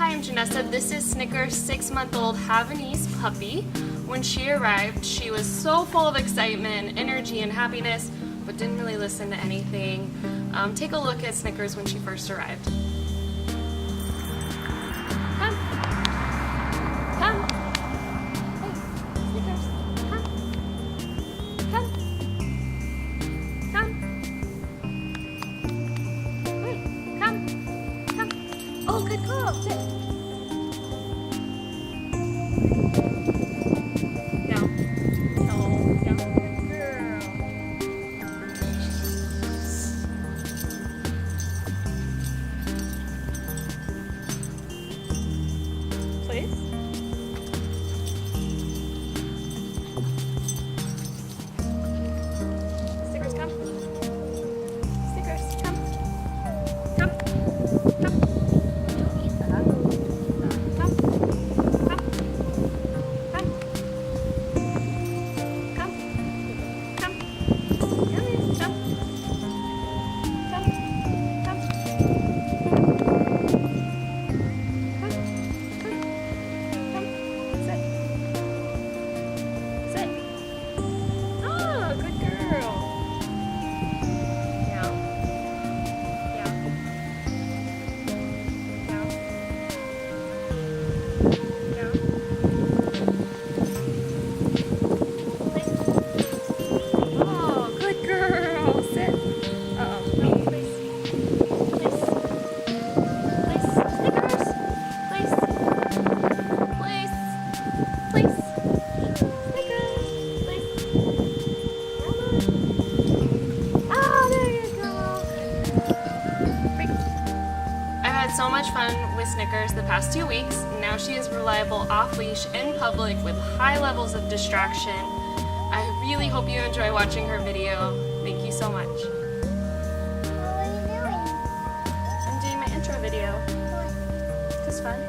Hi, I'm Janessa. This is Snickers' 6-month-old Havanese puppy. When she arrived, she was so full of excitement, energy, and happiness, but didn't really listen to anything. Take a look at Snickers when she first arrived. Come. Come. Hey, Snickers. Come. Come. Come. Hey, come. Come. Oh, good girl. Sit. Down. Oh, down. Good girl. Please. Snickers, come. Snickers, come. Come. Come. Don't eat that. Come. Come. Come. Come. Come. Yummy. Come. Come. Come. Come. Sit. Sit. Oh, good girl. Yeah. Yeah. Yeah. Yeah. Please. Oh, good girl. Sit. Uh-oh. No, please. Please. Please. Snickers. Please. Please. Please. Snickers. Please. Come on. Oh, there you go. Great. I've had so much fun with Snickers the past 2 weeks. Now she is reliable off-leash in public with high levels of distraction. I really hope you enjoy watching her video. Thank you so much. What are you doing? I'm doing my intro video. What? It's fun.